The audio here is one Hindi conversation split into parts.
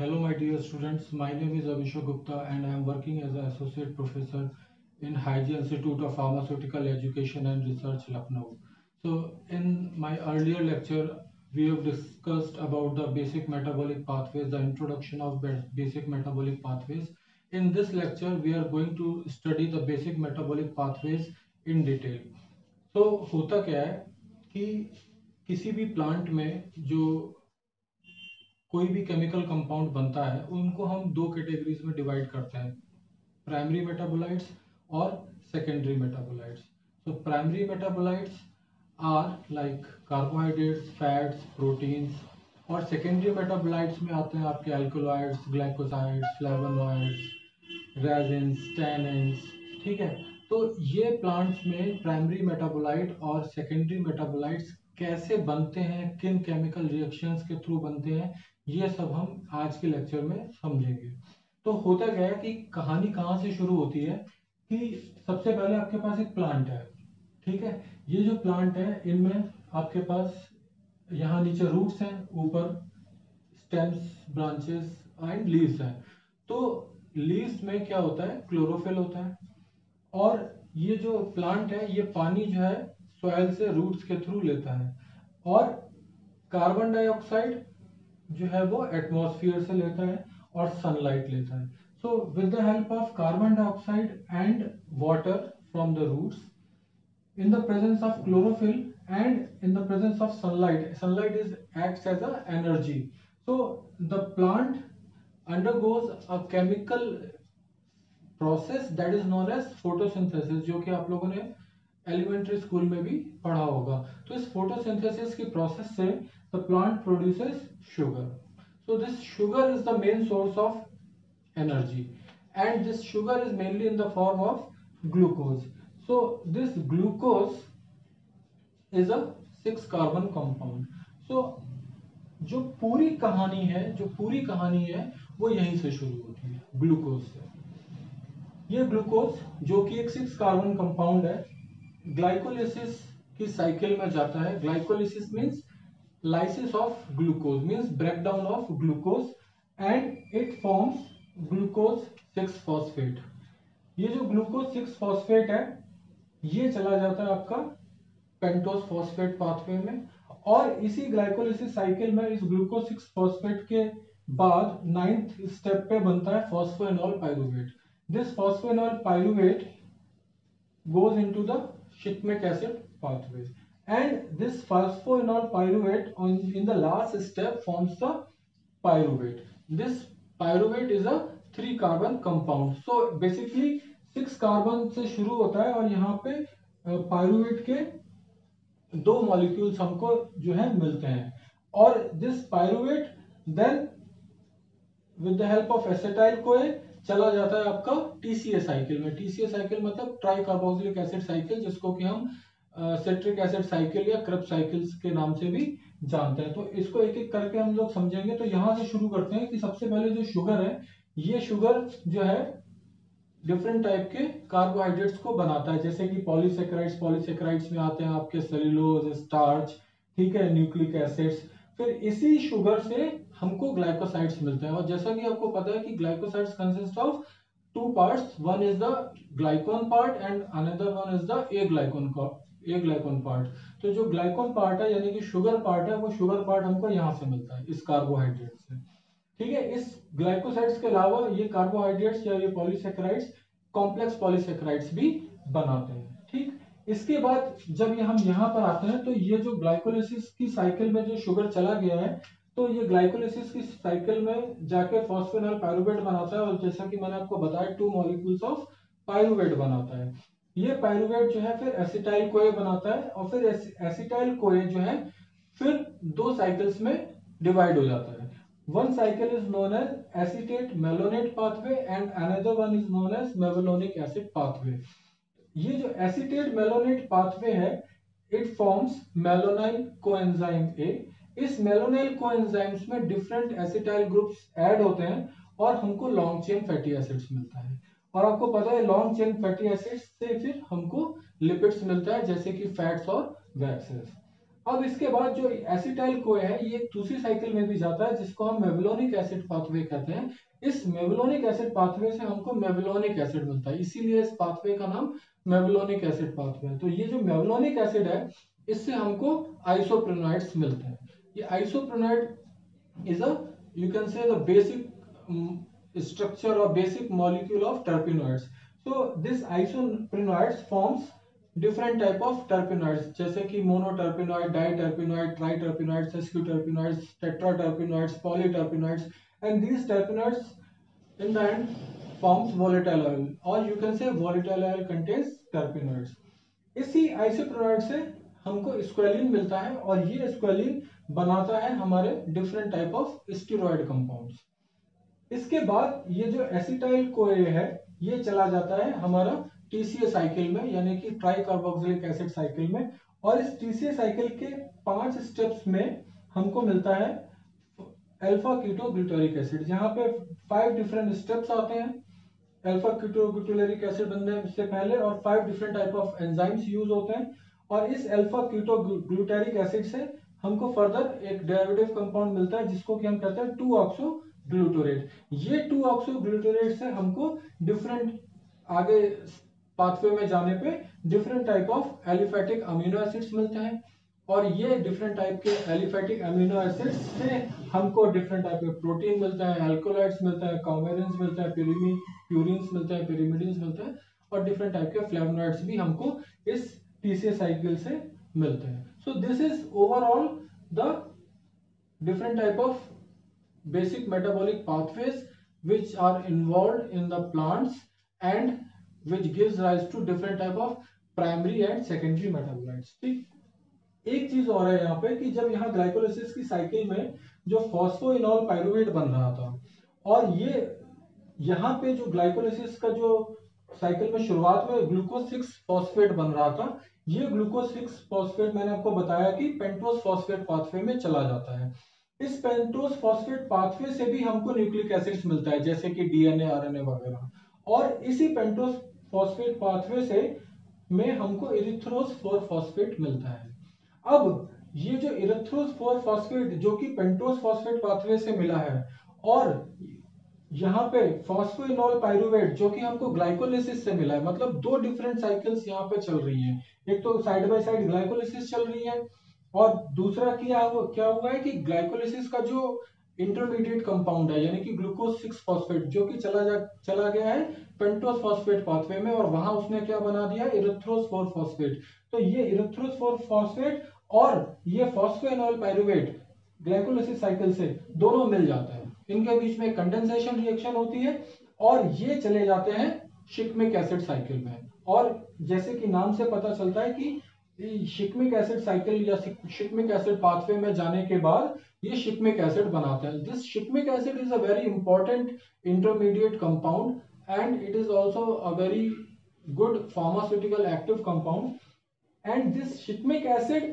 Hello, my dear students. My name is Abhishek Gupta, and I am working as an associate professor in Hygiene Institute of Pharmaceutical Education and Research, Lucknow. So, in my earlier lecture, we have discussed about the basic metabolic pathways, the introduction of basic metabolic pathways. In this lecture, we are going to study the basic metabolic pathways in detail. तो होता क्या है कि किसी भी प्लांट में जो कोई भी केमिकल कंपाउंड बनता है उनको हम दो कैटेगरीज में डिवाइड करते हैं, प्राइमरी मेटाबोलाइट्स और secondary metabolites. So primary metabolites are like carbohydrates, fats, proteins. और सेकेंडरी मेटाबोलाइट्स में आते हैं आपके alkaloids, glycosides, flavonoids, resins, tannins. ठीक है. तो ये प्लांट्स में प्राइमरी मेटाबोलाइट और सेकेंडरी मेटाबोलाइट्स कैसे बनते हैं, किन केमिकल रिएक्शंस के थ्रू बनते हैं, ये सब हम आज के लेक्चर में समझेंगे. तो होता क्या है कि कहानी कहाँ से शुरू होती है कि सबसे पहले आपके पास एक प्लांट है. ठीक है. ये जो प्लांट है इनमें आपके पास यहाँ नीचे रूट्स हैं, ऊपर स्टेम्स, ब्रांचेस एंड लीव्स हैं. तो लीव्स में क्या होता है, क्लोरोफिल होता है. और ये जो प्लांट है ये पानी जो है सॉइल से रूट्स के थ्रू लेता है, और कार्बन डाइऑक्साइड जो है वो एटमॉस्फेयर से लेता है और सनलाइट लेता है. So with the help of carbon dioxide and water from the roots, in the presence of chlorophyll and in the presence of sunlight is acts as a energy. So the plant undergoes a chemical process that is known as photosynthesis, जो कि आप लोगों ने एलिमेंट्री स्कूल में भी पढ़ा होगा. तो इस फोटोसिंथेसिस की प्रोसेस से the plant produces sugar. So this sugar is the main source of energy, and this sugar is mainly in the form of glucose. So this glucose is a 6 carbon compound. So जो पूरी कहानी है वो यहीं से शुरू होती है, ग्लूकोज से. ये ग्लूकोज जो कि एक 6 कार्बन कंपाउंड है, ग्लाइकोलिसिस की साइकिल में जाता है. Glycolysis means lysis of glucose, means breakdown of glucose, and it forms glucose 6 phosphate. ये जो glucose 6 phosphate है ये चला जाता है आपका पेंटोस फॉस्फेट पाथवे में, और इसी ग्लाइकोलिसिस साइकिल में इस ग्लूकोज 6 फॉस्फेट के बाद 9th स्टेप पे बनता है phosphoenol pyruvate. This phosphoenol pyruvate goes into the shikmic acid pathway, and this phosphoenol pyruvate in the last step forms the pyruvate. This pyruvate is a 3 carbon compound. So basically 6 carbon से शुरू होता है, और यहाँ पे पायरुवेट के 2 मॉलिक्यूल्स हमको जो है मिलते हैं. और this pyruvate then with the help of acetyl CoA चला जाता है आपका टीसीए साइकिल में. टीसीए साइकिल मतलब ट्राई कार्बोक्सिलिक एसिड साइकिल, जिसको कि हम सिट्रिक एसिड साइकिल या क्रेब्स साइकिल्स के नाम से भी जानते हैं. तो इसको एक एक करके हम लोग समझेंगे. तो यहां से शुरू करते हैं कि सबसे पहले जो शुगर है, ये शुगर जो है डिफरेंट टाइप के कार्बोहाइड्रेट्स को बनाता है, जैसे कि पॉलीसेकेराइड्स में आते हैं आपके सेल्यूलोज, स्टार्च, ठीक है, न्यूक्लिक एसिड्स. फिर इसी शुगर से हमको ग्लाइकोसाइड्स मिलते हैं. और जैसा कि आपको पता है कि glycosides consist of 2 parts, one is the ग्लाइकोन part and another one is the A ग्लाइकोन part. तो जो ग्लाइकोन पार्ट है यानी कि शुगर पार्ट है, वो शुगर पार्ट हमको यहाँ से मिलता है, इस कार्बोहाइड्रेट से. ठीक है. इस ग्लाइकोसाइड्स के अलावा ये कार्बोहाइड्रेट्स या ये पॉलीसेकेराइड्स कॉम्प्लेक्स पॉलीसेकेराइड्स भी बनाते हैं. ठीक. इसके बाद जब हम यहाँ पर आते हैं तो ये जो ग्लाइकोलिसिस की साइकिल में जो शुगर चला गया है, तो ये ग्लाइकोलिसिस की साइकिल में जाके फॉस्फोएनॉल पाइरुवेट बनाता है, और जैसा कि मैंने आपको बताया 2 मॉलिक्यूल्स ऑफ पाइरुवेट बनाता है. ये पाइरुवेट जो है फिर एसिटाइल कोए बनाता है, और फिर एसिटाइल कोए जो है फिर 2 साइकिल्स में डिवाइड हो जाता है. One cycle is known as acetate malonate pathway and another one is known as mevalonic acid pathway. ये जो acetate malonate pathway है, it forms malonyl coenzyme A. इस malonyl coenzymes में different acetyl groups ऐड होते हैं और हमको long chain fatty acids मिलता है. और आपको पता है long chain fatty acids से फिर हमको lipids मिलता है, जैसे कि fats और waxes. अब इसके बाद जो एसिटाइल कोए है ये दूसरी साइकिल में भी जाता है जिसको हम मेवलोनिक एसिड पाथवे कहते हैं। इस मेवलोनिक एसिड पाथवे से हमको मेवलोनिक एसिड मिलता है, इसीलिए इस पाथवे का नाम मेवलोनिक एसिड पाथवे है। तो ये जो मेवलोनिक एसिड है इससे हमको आइसोप्रेनॉइड्स मिलते हैं। ये isoprenoid is a, you can say, the basic structure or basic molecule of terpenoids. So this isoprenoids forms different type of terpenoids जैसे कि monoterpenoid, diterpenoid, triterpenoid, sesquiterpenoids, tetraterpenoids, polyterpenoids, and these terpenoids in the end forms volatile oil, or you can say volatile oil contains terpenoids. इसी आइसोप्रेनॉइड से हमको स्क्वेलिन मिलता है और ये स्क्वेलिन बनाता है हमारे different type of steroid compounds. इसके बाद ये जो एसिटाइल कोए है ये चला जाता है हमारा टीसीए साइकिल में, यानी कि ट्राई कार्बोक्सिलिक एसिड साइकिल में। और इस टीसीए साइकिल के 5 स्टेप्स में हमको मिलता है अल्फा कीटो ग्लूटारिक एसिड, जहां पे 5 डिफरेंट स्टेप्स आते हैं अल्फा कीटो ग्लूटारिक एसिड बनने से पहले, और 5 different type of enzymes use होते हैं। और इस अल्फा कीटो ग्लूटारिक एसिड से हमको फर्दर एक डेरिवेटिव कंपाउंड मिलता है जिसको कि हम कहते हैं 2 ऑक्सो ग्लूटोरेट। ये 2 ऑक्सो ग्लूटोरेट से हमको डिफरेंट आगे पाथवे में जाने पे different type of aliphatic amino acids मिलते हैं। और ये डिफरेंट टाइप के एलिफेटिक अमीनो एसिड्स से हमको डिफरेंट टाइप के प्रोटीन मिलता है, अल्कोलाइड्स मिलता है, कॉमेरेंस मिलता है, प्यूरिन्स मिलता है, पिरिमिडिन्स मिलता है, और डिफरेंट टाइप के फ्लेवोनॉइड्स भी हमको इस टीसीए साइकिल से मिलते हैं। So this is overall the different type of basic metabolic pathways which are involved in the plants and which gives rise to different type of primary and secondary metabolites। ठीक, एक चीज और है यहाँ पे कि जब यहाँ ग्लाइकोलाइसिस की साइकिल में जो फॉस्फोइनॉल पाइरुवेट बन रहा था, और ये यहाँ पे जो ग्लाइकोलाइसिस का जो साइकिल में शुरुआत में ग्लूकोज 6 फॉस्फेट बन रहा था, ये ग्लूकोज 6 फॉस्फेट मैंने आपको बताया कि पेंटोज फॉस्फेट पाथवे में चला जाता है। इस पेंटोज फॉस्फेट पाथवे से भी हमको न्यूक्लिक एसिड्स मिलता है जैसे कि डीएनए, आरएनए वगैरह, और इसी पेंटोज फॉस्फेट पाथवे से में हमको इरिथ्रोज 4 फॉस्फेट मिलता है। अब ये जो इरिथ्रोज 4 फॉस्फेट जो कि पेंटोज फॉस्फेट पाथवे से मिला है, और यहाँ पे फॉस्फोइनॉल पाइरुवेट जो कि हमको ग्लाइकोलिसिस से मिला है, मतलब 2 डिफरेंट साइकिल्स यहाँ पे चल रही हैं। एक तो साइड बाय साइड ग्लाइकोलिसिस चल रही है, और दूसरा क्या हुआ है कि ग्लाइकोलिसिस का जो इंटरमीडिएट कंपाउंड है यानी कि ग्लूकोज 6 फॉस्फेट जो कि चला गया है पेंटोज फॉस्फेट पाथवे में, और वहां उसने क्या बना दिया, इरिथ्रोज 4 फॉस्फेट। तो ये इरिथ्रोज 4 फॉस्फेट और ये फॉस्फोइनॉल पाइरुवेट ग्लाइकोलिसिस साइकिल से दोनों मिल जाते हैं, इनके बीच में कंडेंसेशन रिएक्शन होती है और ये चले जाते हैं शिकमिक एसिड साइकिल में। और जैसे कि नाम से पता चलता है कि शिकमिक एसिड साइकिल या शिकमिक एसिड पाथवे में जाने के बाद ये शिकमिक एसिड बनाते हैं। This shikimic acid is a very important intermediate compound and it is also a very good pharmaceutical active compound, and this shikmic acid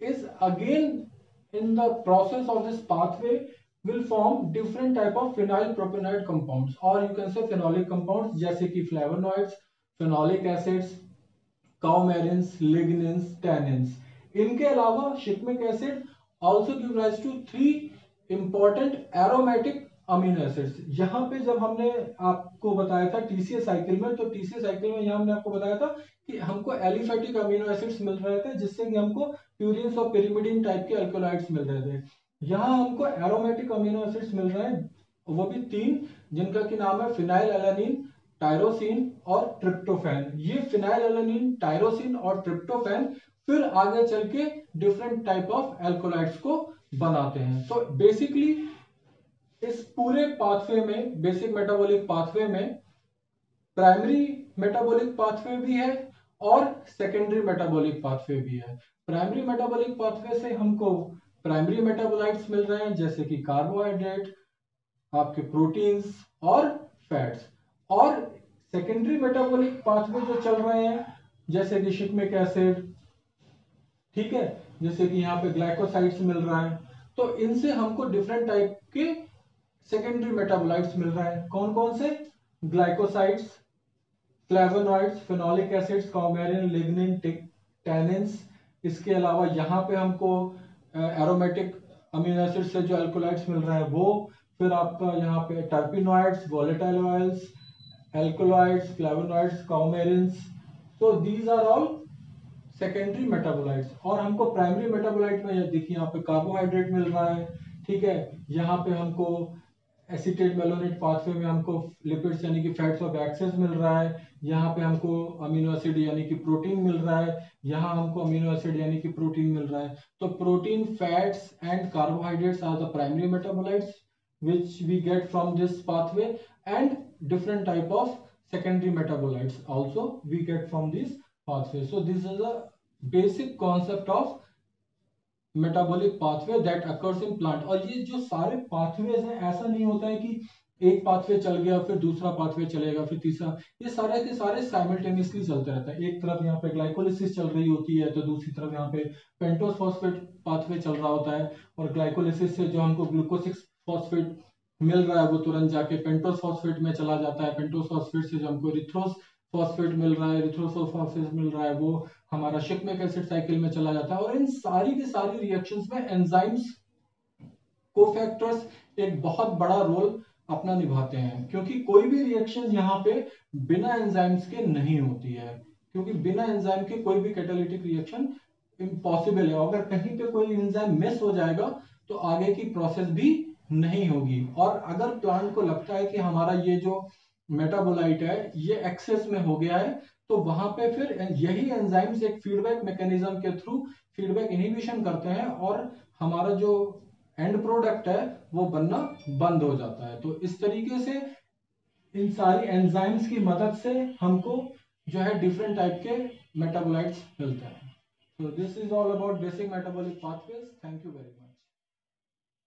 is again in the process of this pathway will form different type of phenyl propanoid compounds, or you can say phenolic compounds जैसे कि flavonoids, phenolic acids, coumarins, lignins, tannins। इनके अलावा shikimic acid also give rise to 3 important aromatic amino acids. यहाँ पे जब हमने आपको बताया था टीसीए साइकिल में, तो टीसीए साइकिल में यहाँ हमने आपको बताया था कि हमको एलिफेटिक अमीनो एसिड्स मिल रहे थे जिससे कि हमको प्यूरिन्स और पिरिमिडिन टाइप के अल्कोलाइड्स मिल रहे थे। यहाँ हमको एरोमेटिक अमीनो एसिड्स मिल रहे हैं, वो भी 3, जिनका की नाम है फिनाइल एलानिन, टायरोसिन और ट्रिप्टोफैन। ये फिनाइल एलानिन, टायरोसिन और ट्रिप्टोफैन फिर आगे चल के डिफरेंट टाइप ऑफ एल्कोलाइड्स को बनाते हैं। तो बेसिकली इस पूरे पाथवे में, बेसिक मेटाबॉलिक पाथवे में प्राइमरी मेटाबॉलिक पाथवे भी है और सेकेंडरी मेटाबॉलिक पाथवे भी है। प्राइमरी मेटाबॉलिक पाथवे से हमको प्राइमरी मेटाबोलाइट्स मिल रहे हैं जैसे कि कार्बोहाइड्रेट, आपके प्रोटीन्स और फैट्स, और सेकेंडरी मेटाबॉलिक पाथवे जो चल रहे हैं जैसे कि शिकमिक एसिड, ठीक है, जैसे कि यहाँ पे ग्लाइकोसाइड्स मिल रहा है, तो इनसे हमको डिफरेंट टाइप के सेकेंडरी मेटाबोलाइट्स मिल रहा है। कौन कौन से, glycosides, flavonoids, phenolic acids, coumarin, lignin, tannins, इसके अलावा यहाँ पे हमको एरोमेटिक अमीनो एसिड से जो अल्कोलाइड्स मिल रहा है वो, फिर आपका यहाँ पे terpenoids, volatile oils, alkaloids, flavonoids, coumarins. So these are all secondary metabolites. और हमको प्राइमरी मेटाबोलाइट में देखिए यहाँ पे कार्बोहाइड्रेट मिल रहा है, ठीक है। यहाँ पे हमको एसिटेट मेलोनेट पाथवे में हमको लिपिड्स यानी कि फैट्स ऑफ एक्सेस मिल रहा है। यहाँ पे हमको अमीनो एसिड यानी कि प्रोटीन मिल रहा है। यहाँ हमको अमीनो एसिड यानी कि प्रोटीन मिल रहा है। तो protein, fats and carbohydrates are the primary metabolites which we get from this pathway, and different type of secondary metabolites also we get from this pathway. So this is a basic concept of metabolic pathway that occurs in plant. और ये जो सारे pathways हैं, ऐसा नहीं होता है कि एक पाथवे चल गया फिर दूसरा पाथवे चलेगा फिर तीसरा, ये सारे के सारे साइमल्टेनियसली चलते रहता है। एक तरफ यहाँ पे ग्लाइकोलिसिस चल रही होती है तो दूसरी तरफ यहाँ पे पेंटोस फॉस्फेट पाथवे चल रहा होता है, और ग्लाइकोलिसिस से जो हमको ग्लूकोज 6 फॉस्फेट मिल रहा है वो तुरंत जाके पेंटोस फॉस्फेट में चला जाता है। पेंटोस फॉस्फेट से जो हमको इरिथ्रोस फॉस्फेट मिल रहा है, इरिथ्रोस फॉस्फेट मिल रहा है, वो हमारा शिकमिक एसिड साइकिल में चला जाता है। और इन सारी की सारी रिएक्शंस में एंजाइम्स, कोफैक्टर्स एक बहुत बड़ा रोल अपना निभाते हैं, क्योंकि कोई भी रिएक्शन यहाँ पे बिना एंजाइम्स के नहीं होती है, क्योंकि बिना एंजाइम के कोई भी कैटालिटिक रिएक्शन इम्पॉसिबल है। अगर कहीं पे कोई एंजाइम मिस हो जाएगा तो आगे की प्रोसेस भी नहीं होगी। और अगर प्लांट को लगता है कि हमारा ये जो मेटाबोलाइट है ये एक्सेस में हो गया है, तो वहां पे फिर यही एंजाइम्स एक फीडबैक मैकेनिज्म के थ्रू फीडबैक इनहिबिशन करते हैं और हमारा जो एंड प्रोडक्ट है वो बनना बंद हो जाता है। तो इस तरीके से इन सारी एंजाइम्स की मदद से हमको जो है डिफरेंट टाइप के मेटाबोलाइट्स मिलते हैं। So this is all about basic metabolic pathways. Thank you very much.